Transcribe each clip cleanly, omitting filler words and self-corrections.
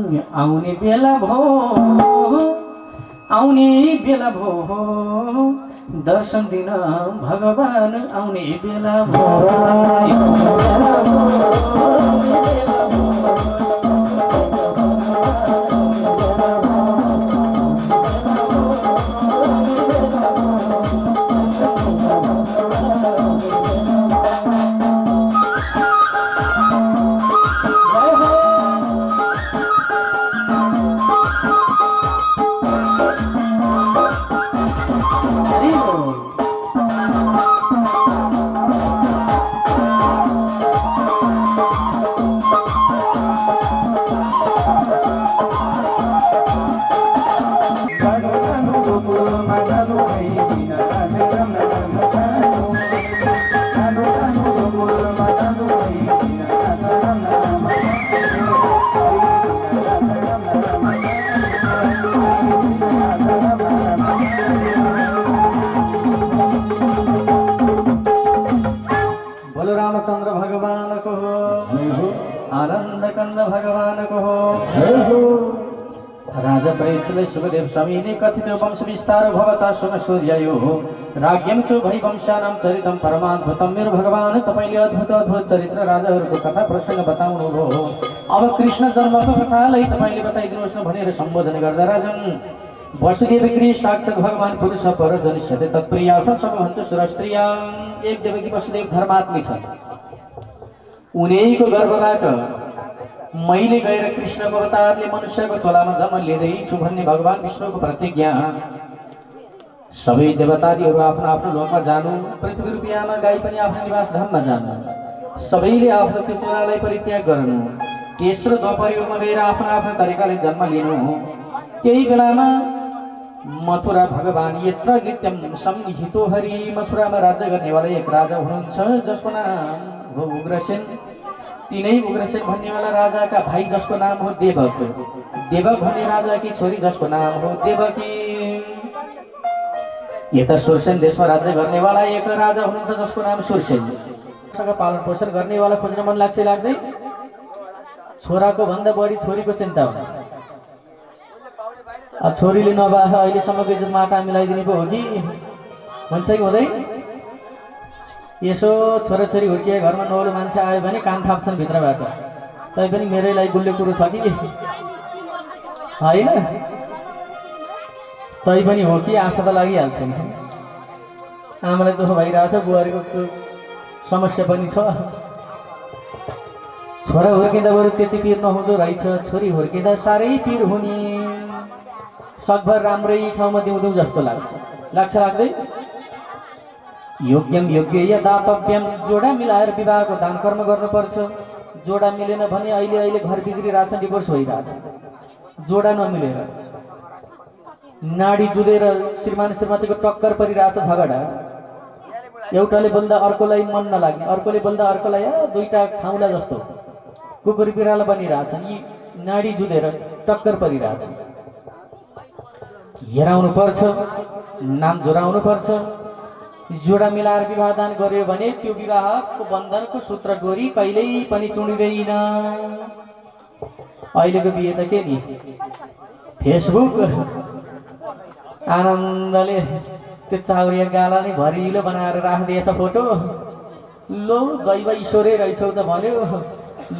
आउने बेला भो आउने बेला भो दर्शन दिन भगवान आउने बेला भो रामचंद्र भगवान को हो, आनंद कंद भगवान को हो। राजा परीक्षित सुखदेव स्वामीले कथित वंश विस्तार भवता सुन सूर्यायो राज्यम च भई वंशानां चरितम परमाद्भुतम मेरो भगवान तपाईले अद्भुत अद्भुत चरित्र राजाहरूको कथा प्रसंग बताउनु भो। अब कृष्ण जन्मको कथालाई तपाईले बताइदिनुहोस् न भनेर सम्बोधन गर्दा राजन वसुदेव गृह साक्षात् भगवान पुरुष पर जनिष्यते तत्प्रियार्थम सबभन्तु सुरस्त्रिया। एक देवकी वसुदेव धर्मात्मी छन्। उनीको गर्भबाट मैले गएर कृष्णको अवतारले मनुष्यको चोलामा जन्म लिँदैछु भन्ने भगवान विष्णुको प्रतिज्ञा। सबै देवतादिहरू आफ्नो आफ्नो लोकमा जानु, पृथ्वी रूपी आमा गाई पनि आफ्नो निवास धाममा जानु, सबैले आफ्नो त्यो चोलालाई परित्याग गर्नु, तेस्रो द्वापर युगमा गएर आफ्नो आफ्नो तरिकाले जन्म लिनु। त्यही बेलामा मथुरा भगवान यत्र नित्यम संहितो हरि मथुरामा राज्य गर्नेवाला एक राजा हुनुहुन्छ जसको नाम हो उग्रसेन। तिनै उग्रसेन भन्नेवाला राजाका भाइ जसको नाम हो देवक, देवक भन्ने राजाकी छोरी जसको नाम हो देवकी। यता सुरसेन देशमा राज्य गर्नेवाला एक राजा हुनुहुन्छ जसको नाम सुरसेन। पालन पोषण गर्नेवाला खोज्न मन लाग्छ लाग्दै छोराको भन्दा बढी छोरीको चिन्ता हुन्छ। छोरीले नभए अहिलेसम्मको इज्जत माटा मिलाइदिने पो हो कि भन्छ कि हुँदै। यसो छोराछोरी हुर्किए घरमा नौलो मान्छे आयो भने कान थाप्छन् भित्रबाट, तै पनि मेरै लागि गुल्ले कुरो छ कि होइन। तै पनि हो कि आशा त लागिहाल्छ नि। आमालाई दुःख भइरहेछ, बुहारीको समस्या पनि छ। छोरा हुर्किँदा बरु त्यति पिर नहुँदो रहेछ, छोरी हुर्किँदा साह्रै पिर हुने। सकभर राम्रै ठाउँमा दिउँदौ जस्तो लाग्छ लाग्दै। योग्यम योग्य दातव्यम जोडा मिलाएर विवाहको दान कर्म गर्नुपर्छ। जोडा मिलेन भने अहिले घर बिग्रिरहेछ, डिभोर्स भइरहेछ। जोडा नमिलेर नाडी जुधेर श्रीमान श्रीमतीको टक्कर परिरहेछ, झगडा। एउटाले बोल्दा अर्कोलाई मन नलाग्ने, अर्कोले बोल्दा अर्कोलाई दुईटा खाउला जस्तो कुकुर बिरालो बनिरहेछन्। यी नाडी जुधेर टक्कर परिरहेछ। हेराउनु पर्छ, नाम जोडाउनु पर्छ। जोडा मिलाएर विवाह दान गर्यो भने त्यो विवाहको बन्धनको सूत्र डोरी कहिल्यै पनि चुडिँदैन। अहिलेको बिहे त के नि, फेसबुक आनन्दले त्यो चाउरिया गालाले भरिलो बनाएर राखिदिएछ फोटो। लो दैव ईश्वरै रहेछौ त भन्यो,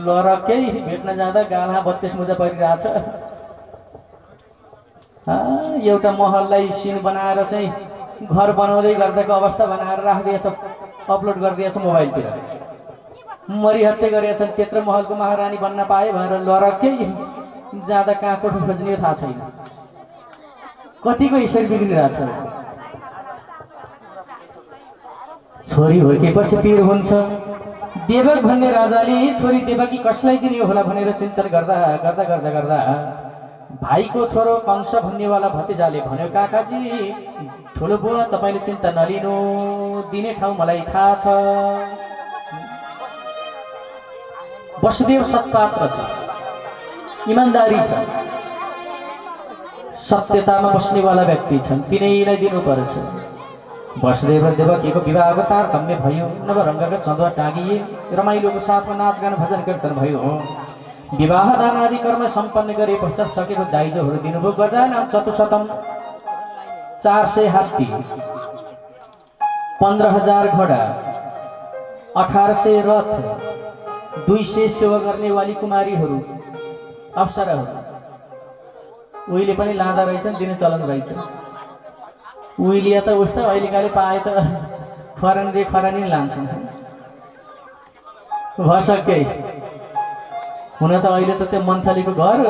लरकै भेट्न जाँदा गाला 32 मुजा परिरहेछ। एउटा महललाई सिन बनाएर चाहिँ घर बनाउँदै गर्दाको अवस्था बनाएर राखिदिएछ, अपलोड गरिदिएछ मोबाइलतिर। मरिहत्या गरिएछन्। त्यत्रो महलको महारानी बन्न पाए भनेर लरकै जाँदा कहाँ कोठो खोज्ने थाहा छैन। कतिको यसरी बिग्रिरहेछ। छोरी हुर्केपछि पिर हुन्छ। देवक भन्ने राजाले छोरी देवकी कसलाई दिने होला भनेर चिन्तन गर्दा गर्दा गर्दा गर्दा भाइको छोरो कंस भन्नेवाला भतिजाले भन्यो, काकाजी ठुलो बुवा तपाईले चिन्ता नलिनु, दिने ठाउँ मलाई थाहा छ। वसुदेव सत्पात्र छ, इमानदारी छ, सत्यतामा बस्नेवाला व्यक्ति छन्, तिनैलाई दिनुपर्छ। वसुदेव र देवकीको विवाहको तारतम्य भयो। नवरङ्गका चन्दुवा टाँगिए, रमाइलोको साथमा नाचगान भजन कीर्तन भयो। विवाह दान आदि कर्म सम्पन्न गरे पश्चात सकेको दाइजोहरू दिनुभयो। गजानन चतुशतम 400 हात्ती, 15,000 घोडा, 1800 रथ, 200 सेवा गर्ने वाली कुमारीहरू अप्सराहरू उहिले पनि लाँदा रहेछन्, दिने चलन रहेछ। उहिले त उस्तो अहिलेकाले पाए त खरानी दे खरानी लान्छन् भसक्कै। हुन त अहिले त त्यो मन्थलीको घर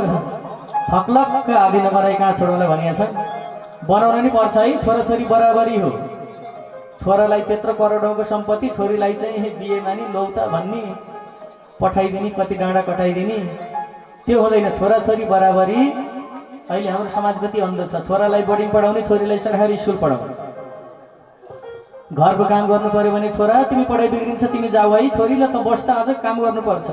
फक्लक्क आदि नबनाइ कहाँ छोरालाई भनिएको छ। बनाउन नि पर्छ है, छोराछोरी बराबरी हो। छोरालाई त्यत्रो करोडौँको सम्पत्ति, छोरीलाई चाहिँ बिहेमा नि लौ त भन्ने पठाइदिने, कति डाँडा कटाइदिने, त्यो हुँदैन। छोराछोरी बराबरी। अहिले हाम्रो समाज कति अन्ध छ। छोरालाई बोर्डिङ पढाउने, छोरीलाई सरकारी स्कुल पढाउने। घरको काम गर्नु पर्यो भने छोरा तिमी पढाइ बिग्रिन्छ, तिमी जाऊ है, छोरीलाई त बस्दा अझ काम गर्नुपर्छ।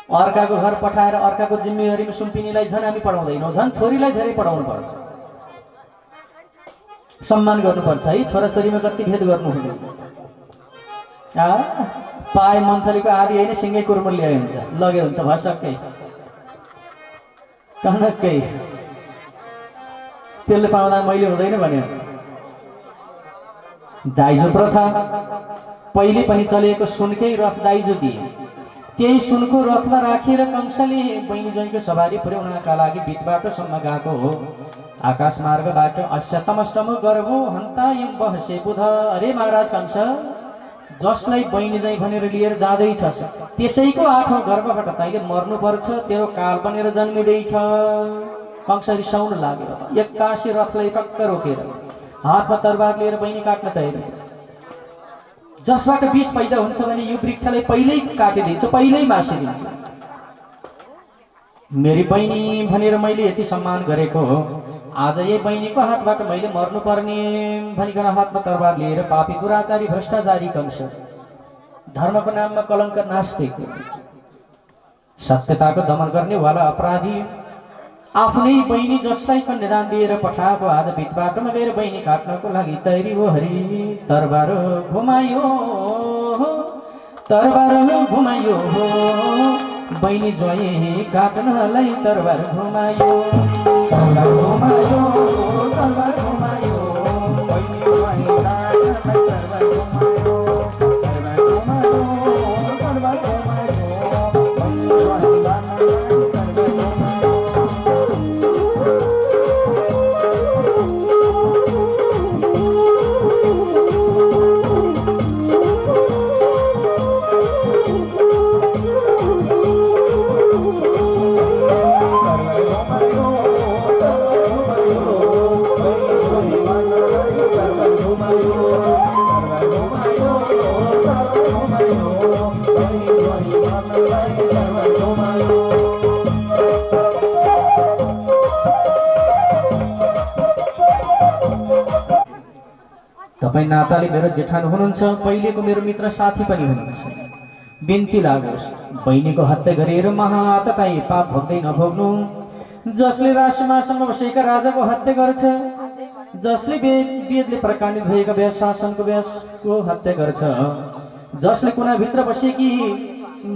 अर्काको घर पठाएर अर्काको जिम्मेवारीमा सुम्पिनीलाई झन् हामी पढाउँदैनौँ, झन् छोरीलाई धेरै पढाउनु पर्छ, सम्मान गर्नुपर्छ है। छोराछोरीमा कति भेद गर्नु हुँदैन। पाए मन्थलीको आदि होइन, सिँगै कुर्मुल ल्याए हुन्छ, लगे हुन्छ भसक्कै कनक्कै। त्यसले पाउँदा मैले हुँदैन भने दाइजो प्रथा पहिले पनि चलेको सुनकै रथ दाइजो दिए। त्यही सुनको रथमा राखेर कंसले बहिनी ज्वाइँको सवारी पुर्याउनका लागि बीच बाटोसम्म गएको हो। आकाश मार्गबाट अष्टम गर्भो हन्तायम बहसे बुध। अरे महाराज कंस, जसलाई बहिनी ज्वाइँ भनेर लिएर जाँदैछ त्यसैको 8औं गर्भबाट तैँले मर्नुपर्छ, तेरो काल बनेर जन्मिँदैछ। कंस रिसाउन लाग्यो। 81 रथलाई टक्क रोकेर हातमा तरबार लिएर बहिनी काट्न तयार। जसबाट विष पैदा हुन्छ भने यो वृक्षलाई पहिल्यै काटिदिन्छ, पहिल्यै मासिदिन्छ। मेरी बहिनी भनेर मैले यति सम्मान गरेको हो, आज यही बहिनीको हातबाट मैले मर्नुपर्ने भनिकन हातमा तरबार लिएर पापी दुराचारी भ्रष्टाचारी कंस, धर्मको नाममा कलङ्क नास्तिक, सत्यताको दमन गर्ने वाला अपराधी, आफ्नै बहिनी जसलाई कन्यादान दिएर पठाएको आज बीच बाटोमा गएर बहिनी काट्नको लागि तयारी हो। हरि तरबार घुमायो, तरबार घुमायो, बहिनी ज्वाइँ काट्नलाई तरबार घुमायो, तरबार घुमायो, तरबार घुमायो, बहिनी ज्वाइँ काट्नलाई तरबार घुमायो, तरबार घुमायो, तरबार घुमायो, बहिनी ज्वाइँ काट्नलाई तरबार घुमायो। तपाईँ नाताले मेरो जेठान हुनुहुन्छ, पहिलेको मेरो मित्र साथी पनि हुनुहुन्छ। बिन्ती लागोस्, बहिनीको हत्या गरेर महातताई पाप भोग्दै नभोग्नु। जसले राजमासम्म बसेका राजाको हत्या गर्छ, जसले वेदले प्रकाण्डित भएका व्यास शासनको व्यासको हत्या गर्छ, जसले कुनाभित्र बसेकी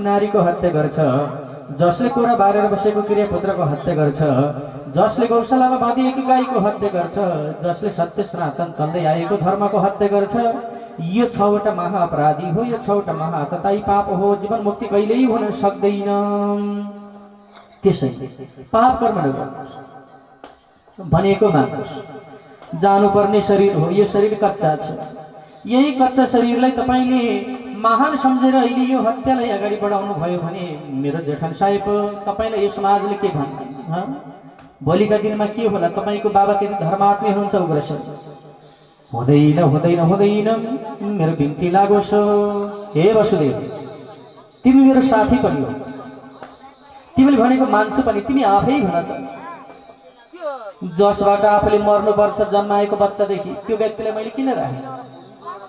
नारीको हत्या गर्छ, जसले कोरा बारेर बसेको क्रियापुत्रको हत्या गर्छ, जसले गौशालामा बाँधिएको गाईको हत्या गर्छ, जसले सत्य सनातन चल्दै आएको धर्मको हत्या गर्छ, यो 6वटा महाअपराधी हो। यो 6वटा महातताई पाप हो। जीवन मुक्ति कहिल्यै हुन सक्दैन। त्यसैले पाप कर्म नगर्नुहोस्, भनेको मान्नुहोस्। जानुपर्ने शरीर हो, यो शरीर कच्चा छ। यही कच्चा शरीरलाई तपाईँले महान सम्झेर अहिले यो हत्यालाई अगाडि बढाउनु भयो भने मेरो जेठान साहेब, तपाईँलाई यो समाजले के भन्ने? भोलिका दिनमा के होला? तपाईँको बाबा त्यति धर्मात्मी हुनुहुन्छ, उग्रसेन हुँदैन हुँदैन हुँदैन। मेरो बिन्ती लागोस्, हे वसुदेव, तिमी मेरो साथी पनि हो, तिमीले भनेको मान्छु पनि। तिमी आफै भन त, जसबाट आफूले मर्नुपर्छ जन्माएको बच्चादेखि, त्यो व्यक्तिलाई मैले किन राखेँ?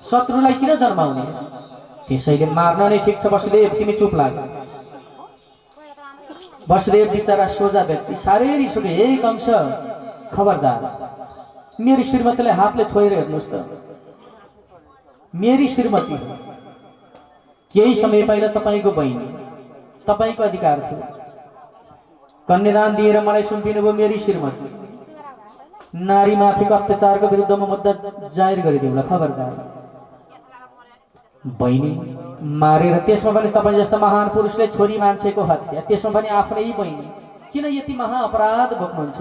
शत्रुलाई किन जन्माउने? त्यसैले मार्न नै ठिक छ। वसुदेव, तिमी चुप लाग। वसुदेव बिचरा सोझा व्यक्ति, साह्रै रिस उठ्यो। हे कंस, खबरदार, मेरी श्रीमतीलाई हातले छोएर हेर्नुहोस् त। मेरी श्रीमती केही समय पहिला तपाईँको बहिनी तपाईको अधिकार थियो। कन्यादान दिएर मलाई सुम्पिनुभयो मेरी श्रीमती। नारीमाथिको अत्याचारको विरुद्धमा मुद्दा जाहेर गरिदिउँला, खबरदार। बहिनी मारेर, त्यसमा पनि तपाईँ जस्तो महान पुरुषले छोरी मान्छेको हत्या, त्यसमा पनि आफ्नै बहिनी, किन यति महाअपराध भोग्नुहुन्छ?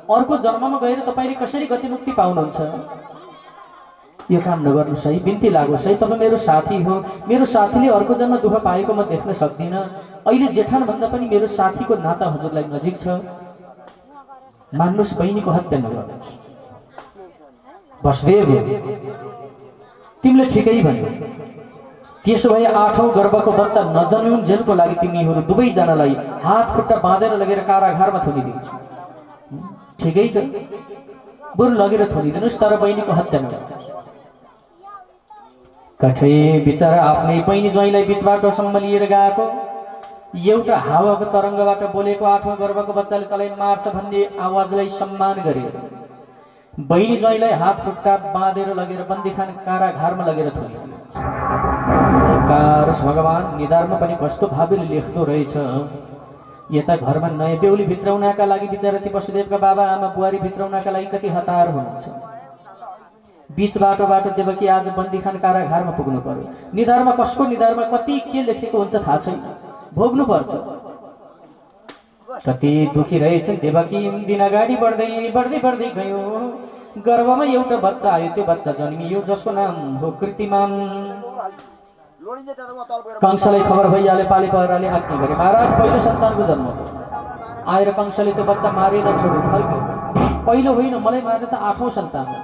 अर्को जन्ममा गएर तपाईँले कसरी गतिमुक्ति पाउनुहुन्छ? यो काम नगर्नुहोस् है, बिन्ती लागोस् है। तपाईँ मेरो साथी हो, मेरो साथीले अर्को जन्म दुःख पाएको म देख्न सक्दिनँ। अहिले जेठान भन्दा पनि मेरो साथीको नाता हजुरलाई नजिक छ। मान्नुहोस्, बहिनीको हत्या नगर्नुहोस्। वसुदेव, तिमीले ठिकै भन्यौ। त्यसो भए 8औं गर्भको बच्चा नजन्मुन् जेलको लागि तिमीहरू दुवैजनालाई हात खुट्टा बाँधेर लगेर कारागारमा थुनिदिन्छु। ठिकै छ, बरु लगेर थुनिदिनुहोस्, तर बहिनीको हत्या नगर्नुहोस्। कठै बिचरा आफ्नै बहिनी ज्वाइँलाई बिच बाटोसम्म लिएर गएको, एउटा हावाको तरङ्गबाट बोलेको 8औं गर्भको बच्चाले तँलाई मार्छ भन्ने आवाजलाई सम्मान गरेर बहिनी ज्वाइँलाई हात खुट्टा बाँधेर लगेर बन्दीखान कारागारमा लगेर थुनिदियो। भगवान निधारमा पनि कस्तो भावीले लेख्दो रहेछ। यता घरमा नयाँ बेहुली भित्राउनका लागि बिचरा ती वसुदेवका बाबा आमा बुहारी भित्राउनका लागि कति हतार हुनुहुन्छ। बीच बाटोबाट देवकी आज बन्दीखान कारागारमा पुग्नु पर्यो। निधारमा कसको निधारमा कति के लेखेको हुन्छ थाहा छैन, भोग्नु पर्छ। कति दुखी रहेछ देवकी। दिन अगाडि बढ्दै बढ्दै बढ्दै गयो, गर्भमा एउटा बच्चा आयो। त्यो बच्चा जन्मियो जसको नाम हो कृतिमान। कंसलाई खबर भइहाले, पाले पहराले आज्ञा गरे, महाराज पहिलो सन्तानको जन्म हो। आएर कंसले त्यो बच्चा मारेर छोड्यो, फर्क्यो। पहिलो होइन, मलाई मार्ने त 8औं सन्तान हो।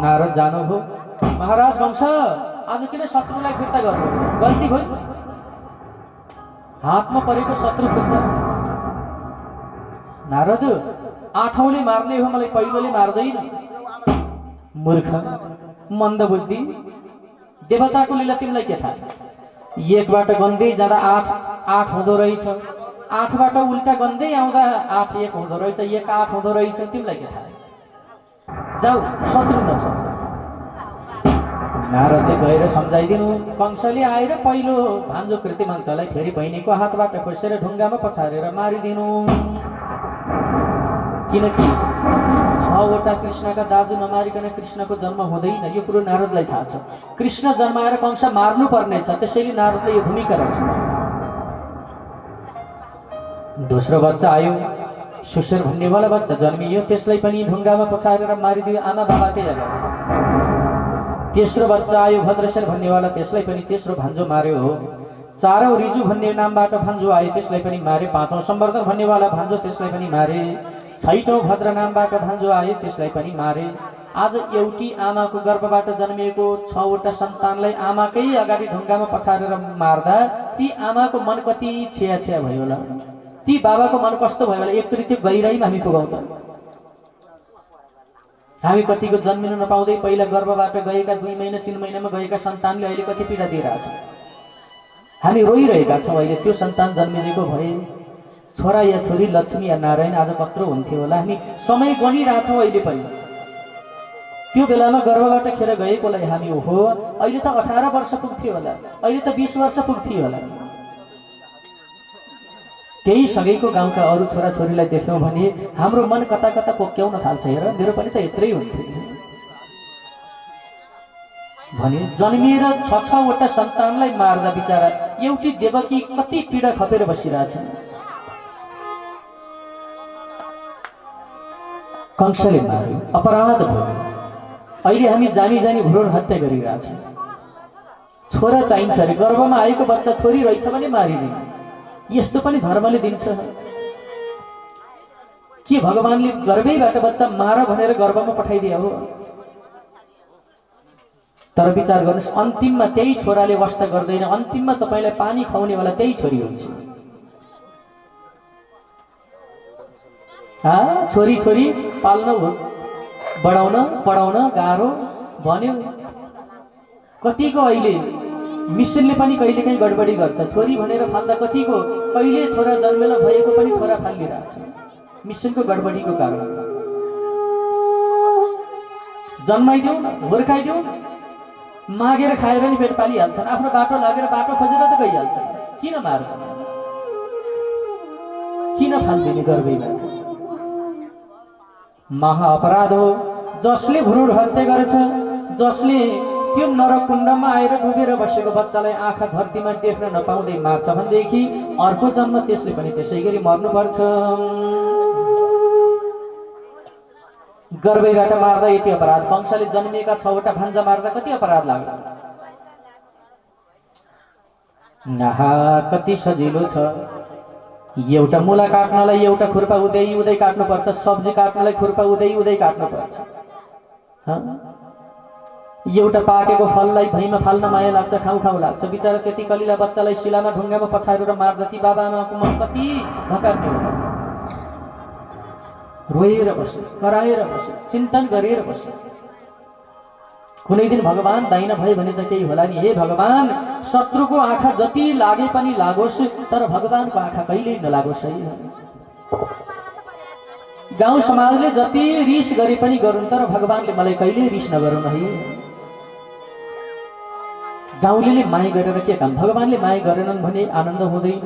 नारद जानुभयो, महाराज कंस आज किन शत्रुलाई फिर्ता गर्नु? गल्ती भयो, हातमा परेको शत्रु फिर्ता। नारद, 8औंले मार्ने हो, मलाई पहिलोले मार्दैन। मूर्ख, मन्दबुद्धि, देवताको लीला तिमीलाई के थाहा? एकबाट गन्दै जाँदा 8 हुँदो रहेछ, 8बाट उल्टा गन्दै आउँदा 8 1 हुँदो रहेछ, 1 8 हुँदो रहेछ, तिमीलाई के थाहा? जाऊ, शत्रु नछ। नारदले गएर सम्झाइदिनु। कंसले आएर पहिलो भान्जो कृतिमन्तलाई फेरि बहिनीको हातबाट खोसेर ढुङ्गामा पछारेर मारिदिनु। किनकि 6वटा कृष्णका दाजु नमारिकन कृष्णको जन्म हुँदैन, यो कुरो नारदलाई थाहा छ। कृष्ण जन्माएर कंस मार्नु पर्नेछ, त्यसैले नारदले यो भूमिका रच्नु। दोस्रो बच्चा आयो, सुशेर भन्नेवाला बच्चा जन्मियो, त्यसलाई पनि ढुङ्गामा पछारेर मारिदियो आमा बाबाकै अगाडि। तेस्रो बच्चा आयो, भद्रशेर भन्नेवाला, त्यसलाई पनि तेस्रो भान्जो मार्यो हो। 4औं रिजु भन्ने नामबाट भान्जो आयो, त्यसलाई पनि मारे। 5औं सम्वर्धन भन्नेवाला भान्जो, त्यसलाई पनि मारे। 6औं भद्र नामबाट भान्जो आयो, त्यसलाई पनि मारे। आज एउटी आमाको गर्भबाट जन्मिएको 6वटा सन्तानलाई आमाकै अगाडि ढुङ्गामा पछारेर मार्दा ती आमाको मन कति छेया छेया भयो होला, ती बाबाको मन कस्तो भयो होला। एकचोटि त्यो गहिराईमा हामी पुगाउँ त। हामी कतिको जन्मिन नपाउँदै पहिला गर्भबाट गएका 2 महिना 3 महिनामा गएका सन्तानले अहिले कति पीडा दिइरहेछ। हामी रोइरहेका छौँ। अहिले त्यो सन्तान जन्मिएको भए छोरा या छोरी, लक्ष्मी या नारायण आज कत्रो हुन्थ्यो होला। हामी समय गनिरहेछौँ अहिले पनि। त्यो बेलामा गर्भबाट खेर गएकोलाई हामी ओहो अहिले त 18 वर्ष पुग्थ्यो होला, अहिले त 20 वर्ष पुग्थ्यो होला। त्यही सँगैको गाउँका अरू छोराछोरीलाई देख्यौँ भने हाम्रो मन कता कता कोक्याउन थाल्छ। हेर, मेरो पनि त यत्रै हुन्थ्यो भने जन्मिएर 6वटा सन्तानलाई मार्दा बिचारा एउटी देवकी कति पीडा खपेर बसिरहेछन्। कंसले मार्यो, अपराध भयो। अहिले हामी जानी जानी भ्रूण हत्या गरिरहेछौँ। छोरा चाहिन्छ अरे, गर्भमा आएको बच्चा छोरी रहेछ भने मारिदिनु। यस्तो पनि धर्मले दिन्छ के? भगवानले गर्भैबाट बच्चा मार भनेर गर्भमा पठाइदिया हो? तर विचार गर्नुहोस्, अन्तिममा त्यही छोराले वास्ता गर्दैन, अन्तिममा तपाईँलाई पानी खुवाउनेवाला त्यही छोरी हुन्छ। छोरी छोरी पाल्न बढाउन पढाउन गाह्रो भन्यो। कतिको अहिले मिसनले पनि कहिलेकाहीँ गडबडी गर्छ। छोरी भनेर फाल्दा कतिको कहिले छोरा जन्मेला भएको पनि छोरा फालिरहेछ मिसनको गडबडीको कारण। जन्माइदेऊ, हुर्काइदेऊ, मागेर खाएर नि पेट पालिहाल्छन्। आफ्नो बाटो लागेर बाटो खोजेर त गइहाल्छन्। किन मार्दैन, किन फाल्दिने गर्वैबाट? महाअपराध हो। जसले भ्रूण हत्या गरेछ, जसले त्यो नरकुण्डमा आएर डुबेर बसेको बच्चालाई आँखा धरतीमा देख्न नपाउँदै मार्छ भनेदेखि अर्को जन्म त्यसले पनि त्यसै गरी मर्नुपर्छ। गर्वैबाट मार्दा यति अपराध। वंशले जन्मिएका 6वटा भान्जा मार्दा कति अपराध लाग्ला? आहा, कति सजिलो छ। एउटा मुला काट्नलाई एउटा खुर्पा उदै उदै काट्नुपर्छ, सब्जी काट्नलाई खुर्पा उदै उदै काट्नुपर्छ। एउटा पाकेको फललाई भैँमा फाल्न माया लाग्छ, खाउ खाउ लाग्छ। बिचरा त्यति कलिला बच्चालाई शिलामा ढुङ्गामा पछारेर मार्दा ती बाबाआमाको मन कति भकार्ने हो। रोएर बस्यो, कराएर बस्यो, चिन्तन गरेर बस्यो। कुनै दिन भगवान दाइना भयो भने त केही होला नि। हे भगवान, शत्रुको आँखा जति लागे पनि लागोस्, तर भगवानको आँखा कहिल्यै नलागोस् है। गाउँ समाजले जति रिस गरे पनि गरून्, तर भगवानले मलाई कहिल्यै रिस नगरून् है। गाउँले माया गरेर के काम? भगवानले माया गरेनन् भने आनन्द हुँदैन।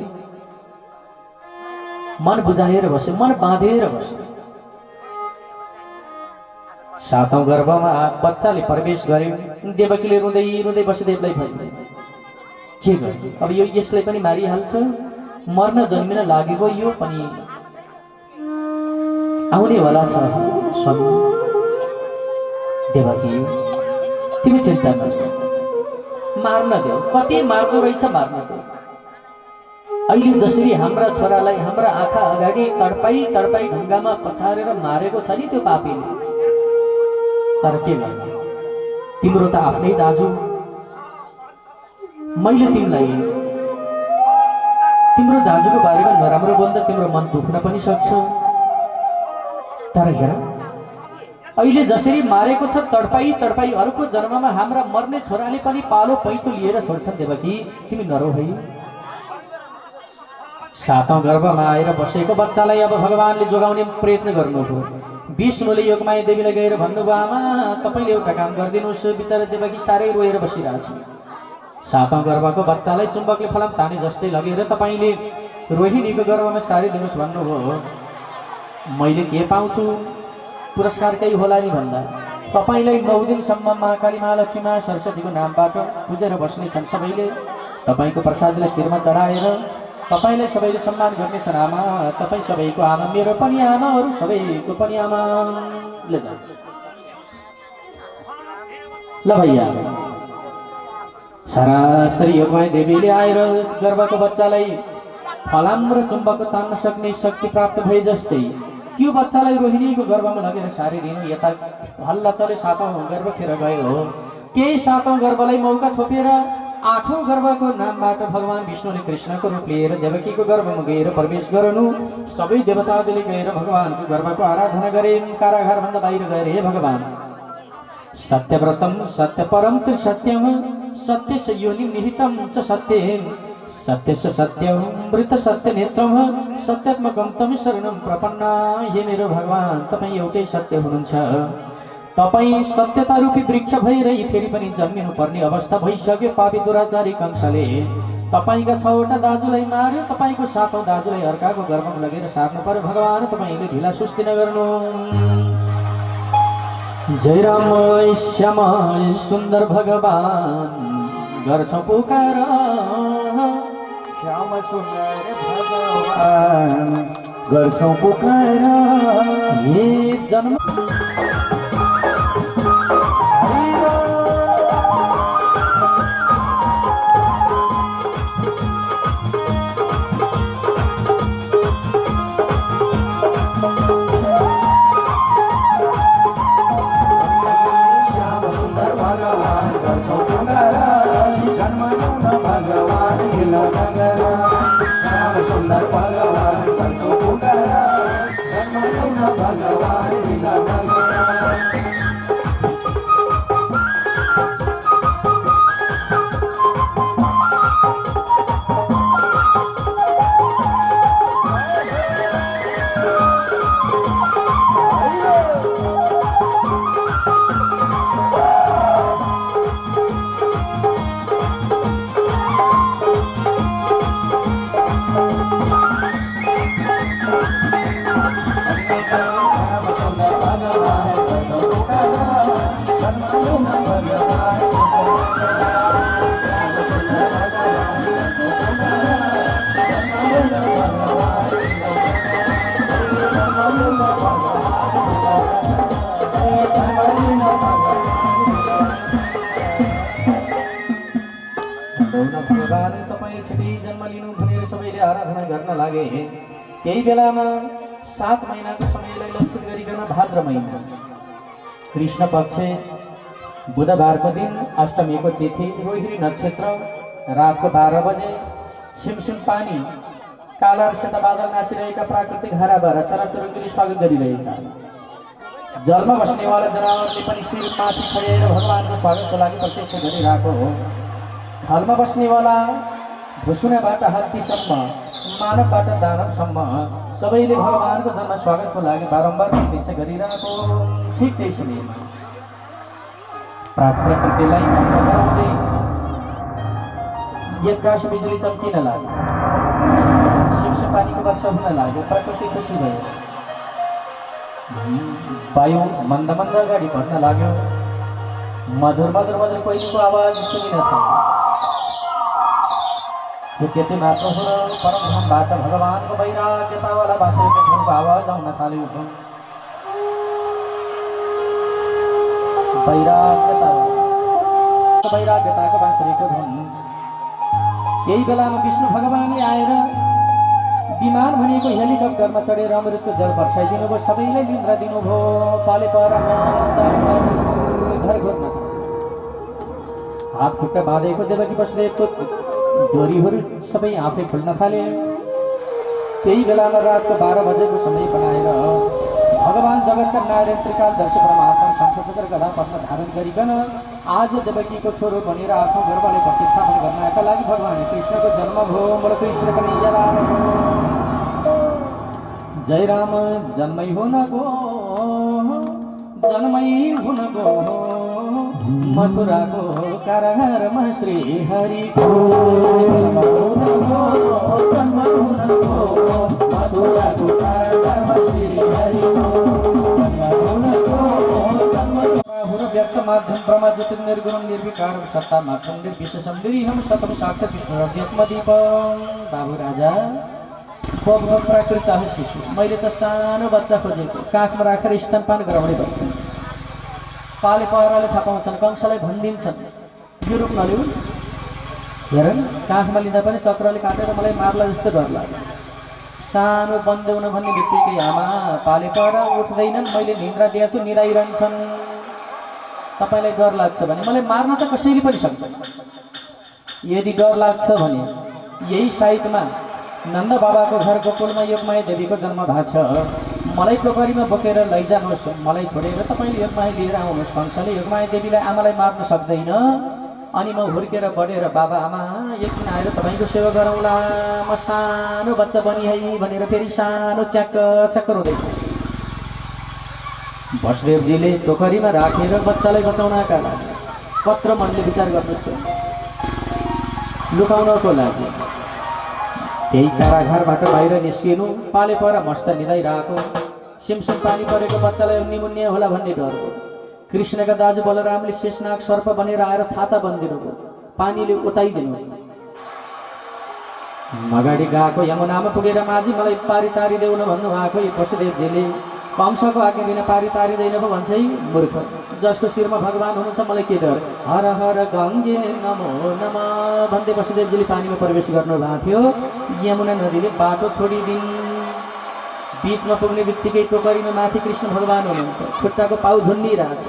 मन बुझाएर बस्यो, मन बाँधेर बस्यो। 7औं गर्भमा बच्चाले प्रवेश गर्यो। देवकीले रुँदै रुँदै वसुदेवलाई भन्यो, के गर्नु अब? यो यसलाई पनि मारिहाल्छ, मर्न जन्मिन लागेको यो पनि आउने वाला छ। स्वामी देवकी, तिमी चिन्ता नगर, मार्न देऊ। कति मार्दो रहेछ, मार्न देऊ। अहिले जसरी हाम्रा छोरालाई हाम्रा आँखा अगाडि तडपाई तडपाई ढुङ्गामा पछारेर मारेको छ नि त्यो पापीले, तर के गर्नु? तिम्रो त आफ्नै दाजु। मैले तिमीलाई तिम्रो दाजुको बारेमा नराम्रो बोल्दा तिम्रो मन दुख्न पनि सक्छ, तर हेर अहिले जसरी मारेको छ तडपाई तडपाई अर्को जन्ममा हाम्रा मर्ने छोराले पनि पालो पैँचो लिएर छोड्छन्। देवकी, तिमी नरो है। 7औं गर्भमा आएर बसेको बच्चालाई अब भगवानले जोगाउने प्रयत्न गर्नुभयो। विष्णुले योगमाया देवीलाई गएर भन्नुभयो, आमा तपाईँले एउटा काम गरिदिनुहोस्। बिचरा देवकी साह्रै रोएर बसिरहेछ। 7औं गर्भको बच्चालाई चुम्बकले फलाम ताने जस्तै लगेर तपाईँले रोहिणीको गर्भमा सारिदिनुहोस् भन्नुभयो। मैले के पाउँछु? पुरस्कार केही होला नि भन्दा तपाईँलाई 9 दिनसम्म महाकाली महालक्ष्मी मा सरस्वतीको नामबाट पुजेर बस्नेछन् सबैले। तपाईँको प्रसादलाई शिरमा चढाएर तपाईँलाई सबैले सम्मान गर्नेछन्। आमा, तपाईँ सबैको आमा, मेरो पनि आमा, अरू सबैको पनि आमा। ल भैया, सरासरी योगमाया देवीले आएर गर्भको बच्चालाई फलाम र चुम्बक तान्न सक्ने शक्ति प्राप्त भए जस्तै त्यो बच्चालाई रोहिणीको गर्भमा लगेर सारिदिनु। यता हल्ला चल्यो, 7औं गर्भ खेर गयो हो। त्यही 7औं गर्भलाई मौका छोपेर 8औं गर्भको नामबाट भगवान विष्णुले कृष्णको रूप लिएर देवकीको गर्भमा गएर प्रवेश गर्नु। सबै देवताहरूले गएर भगवानको गर्भको आराधना गरे। कारागारभन्दा बाहिर गएर, हे भगवान, सत्यव्रतम सत्यपरम त्रिसत्यम सत्यस्य योनिं निहितं च सत्येन सत्यस्य सत्यमृत सत्य नेत्रम सत्यात्मकम तम शरणं प्रपन्ना। हे मेरो भगवान, तपाईँ एउटै सत्य हुनुहुन्छ। तपाईँ सत्यता रूपी वृक्ष भएर फेरि पनि जन्मिनु पर्ने अवस्था भइसक्यो। पापी दुराचारी कंसले तपाईँका 6वटा दाजुलाई मार्यो। तपाईँको 7औं दाजुलाई अर्काको गर्भमा लगेर सार्नु पर्यो। भगवान, तपाईँले ढिला सुस्ती नगर्नु। जय राम श्याम सुन्दर भगवान गर्छौं पुकार। श्याम सुन्दर भगवान गर्छौं पुकार। ये जन्म गर्न लागे। त्यही बेलामा 7 महिनाको समयलाई लक्षित गरिकन भाद्र महिना कृष्ण पक्ष बुधबारको दिन अष्टमीको तिथि रोहिणी नक्षत्र रातको 12 बजे सिमसिम पानी काला र सेता बादल नाचिरहेका प्राकृतिक हराभरा चराचुरुङ्गीले स्वागत गरिरहेका। जलमा बस्नेवाला जनावरले पनि शिर माथि खड्याएर भगवानको स्वागतको लागि प्रत्यक्ष गरिरहेको हो। थलमा बस्नेवाला भुसुनाबाट हात्तीसम्म मानवबाट दानवसम्म सबैले भगवानको जन्म स्वागतको लागि बारम्बार प्रतीक्षा गरिरहेको। ठिक त्यही समयमा प्रकृतिलाई गराउँदै एकराश बिजुली चम्किन लाग्यो, सिमसिम पानीको वर्षा हुन लाग्यो। प्रकृति खुसी भयो, वायु मन्द मन्द अगाडि बढ्न लाग्यो। मधुर मधुर मधुर कोइलीको आवाज सुनिन थाल्यो। त्यति मात्र हो र परमधामबाट भगवानको वैराग्यतावाला बाँसुरीको धुनको आवाज आउन थाल्यो। वैराग्यताको बाँसुरीको धुन। यही बेलामा विष्णु भगवानले आएर विमान भनेको हेलिकप्टरमा चढेर अमृतको जल वर्षाइदिनु भयो। सबैलाई निन्द्रा दिनुभयो। पाले पर घर घुर्न हात खुट्टा बाँधेको देवकी वसुदेवको डोरीहरू सबै आफै खुल्न थाले। त्यही बेलामा रातको 12 बजेको समय बनाएर भगवान जगतका नारायण त्रिकालदर्शी परमात्मा शङ्खचक्र गदा पद्म धारण गरिकन आज देवकीको छोरो भनेर आफ्नो गर्वले प्रतिस्थापन गर्नका लागि भगवान कृष्णको जन्म भयो। बोलो कृष्ण कन्हैया लाल हो। जय राम जन्मै हुन गो, जन्मै हुन गो मथुराको कारागारमा श्री हरिको। मथुराको कारागारमा श्री हरिको। व्यक्त माध्यम ब्रह्म ज्योति निर्गुण निर्विकार सत्ता माध्यम निर्विशेषम निर्विहम सतम साक्षात् विष्णु अव्यक्तमदीपम। बाबु राजा प्राकृत शिशु, मैले त सानो बच्चा खोजेको, काखमा राखेर स्तनपान गराउने बच्चा। पाले पहराले थाहा पाउँछन्, कंसलाई भनिदिन्छन् यो रूप नलिउ। हेर काखमा लिँदा पनि चक्रले काटेर मलाई मार्ला जस्तो डर लाग्यो। सानो बन्देउन भन्ने बित्तिकै आमा पाले पहरा उठ्दैनन्, मैले निन्द्रा दिएछु, निदाइरहन्छन्। तपाईँलाई डर लाग्छ भने मलाई मार्न त कसैले पनि सक्दैन। यदि डर लाग्छ भने यही साइतमा नन्द बाबाको घर गोकुलमा योगमाया देवीको जन्म भएको छ। मलाई टोकरीमा बोकेर लैजानुहोस्, मलाई छोडेर तपाईँले योगमाया लिएर आउनुहोस्। कंसले योगमाया देवीलाई आमालाई मार्न सक्दैन। अनि म हुर्केर बढेर बाबा आमा एक दिन आएर तपाईँको सेवा गरौँला, म सानो बच्चा बनी है भनेर फेरि सानो च्याक्क च्याक्क रोँदै। वसुदेवजीले टोकरीमा राखेर बच्चालाई बचाउनका लागि पत्र मनले विचार गर्नुहोस् त, लुकाउनको लागि त्यही कारागारबाट बाहिर निस्किनु। पाले पर मस्त निदाइरहेको सिमसिम पानी परेको बच्चालाई उन्नी होला भन्ने डर हो। कृष्णका दाजु बलरामले शेषनाग सर्प बनेर आएर छाता बनिदिनु भयो, पानीले उताइदिनु। अगाडि गएको यमुनामा पुगेर माझी मलाई पारी तारिदेऊ न भन्नुभएको वसुदेवजीले कंसको आज्ञा बिना पारी तारिँदैन पो भन्छ है मूर्ख। जसको शिरमा भगवान हुनुहुन्छ मलाई के डर। हर हर गङ्गे नमो नमः भन्दै वसुदेवजीले पानीमा प्रवेश गर्नुभएको थियो। यमुना नदीले बाटो छोडिदिन्। बीचमा पुग्ने बित्तिकै टोकरीमा माथि कृष्ण भगवान हुनुहुन्छ, खुट्टाको पाउ झुन्डिरहेछ।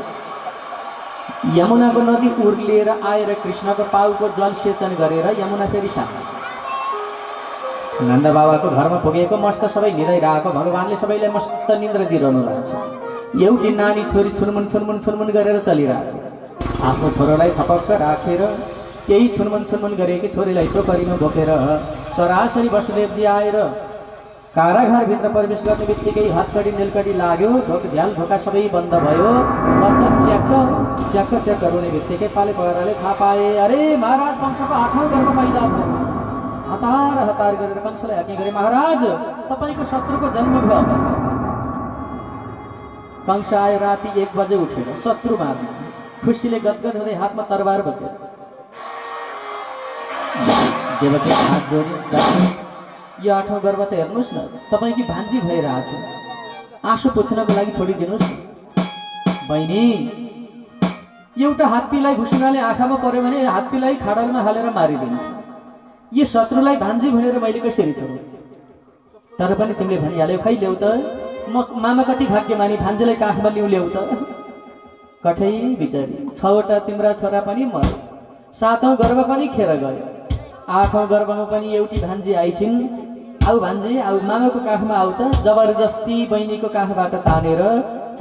यमुनाको नदी उर्लिएर आएर कृष्णको पाउको जल सेचन गरेर यमुना फेरि साफ। नन्द बाबाको घरमा पुगेको मस्त सबै निदाइरहेको भगवानले सबैलाई मस्त निन्द्रा दिइरहनु भएको छ। एउटी नानी छोरी छुनमुन छुनमुन छुनमुन गरेर चलिरहेको, आफ्नो छोरोलाई थपक्क राखेर त्यही छुनमुन छुनमुन गरेकी छोरीलाई टोकरीमा बोकेर सरासरी वसुदेवजी आएर कारागारभित्र प्रवेश गर्ने बित्तिकै हत्कडी नेलकडी लाग्यो। झ्याल ढोका सबै बन्द भयो। बच्चा च्याक्क च्याक्क च्याक्क रुने बित्तिकै पाले पहराले थाहा पाए, अरे महाराज कंसको 8औं घरमा पैदा भयो। हतार हतार गरेर कंसलाई आज्ञा गरे, महाराज तपाईँको शत्रुको जन्म भयो। कंस आयो राति 1 बजे उठेर शत्रु मार्नु, खुसीले गदगद हुँदै हातमा तरबार बोकेर। देवकी हात जोडी, यो 8औं गर्भ त हेर्नुहोस् न, तपाईँकी भान्जी भइरहेछ, आँसु पुछ्नको लागि छोडिदिनुहोस्। बहिनी एउटा हात्तीलाई घुसुनाले आँखामा पर्यो भने हात्तीलाई खाडलमा हालेर मारिदिन्छ। यो शत्रुलाई भान्जी भनेर मैले कसरी छोडौँ? तर पनि तिमीले भनिहाल्यौ खै ल्याउ त म मामा कति भाग्यमानी भान्जेलाई काखमा ल्याउ त कठै बिचारी 6 वटा तिम्रा छोरा पनि मरे 7औं गर्भ पनि खेर गयो 8औं गर्भमा पनि एउटी भान्जी आइछिन् आउ भान्जी आउ मामाको काखमा आउ त जबरजस्ती बहिनीको काखबाट तानेर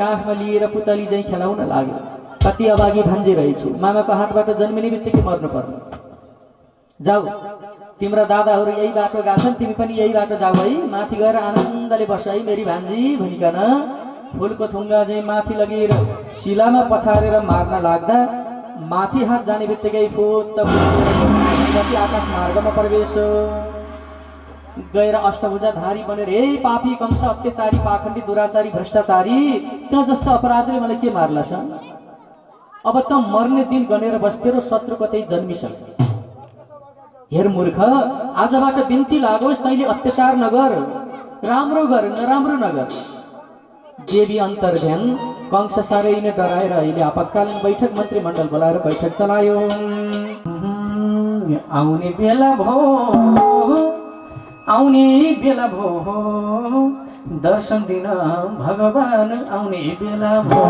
काखमा लिएर पुतली चाहिँ खेलाउन लाग्यो कति अभागी भान्जी रहेछु मामाको हातबाट जन्मिने बित्तिकै मर्नु पर्ने जाऊ तिम्रा दादाहरू यही बाटो गाछन् तिमी पनि यही बाटो जाऊ है माथि गएर आनन्दले बस है मेरी भान्जी भनिकन फुलको थुङ्गा चाहिँ माथि लगेर शिलामा पछारेर मार्न लाग्दा माथि हात जाने बित्तिकै फुत्त कति आकाश मार्गमा प्रवेश गएर अष्टभुजाधारी बनेर हे पापी कंस अत्याचारी पाखण्डी दुराचारी भ्रष्टाचारी त जस्तो अपराधीले मलाई के मार्ला छ अब त मर्ने दिन गनेर बस्थे र शत्रु कतै जन्मिसक्यो हेर मूर्ख आजबाट बिन्ती लागोस् तैले अत्याचार नगर राम्रो गर नराम्रो नगर देवी अन्तर्ध्यान कंस साह्रै नै डराएर अहिले आपतकालीन बैठक मन्त्रीमण्डल बोलाएर बैठक चलायो आउने बेला भो दर्शन दिन भगवान आउने बेला भो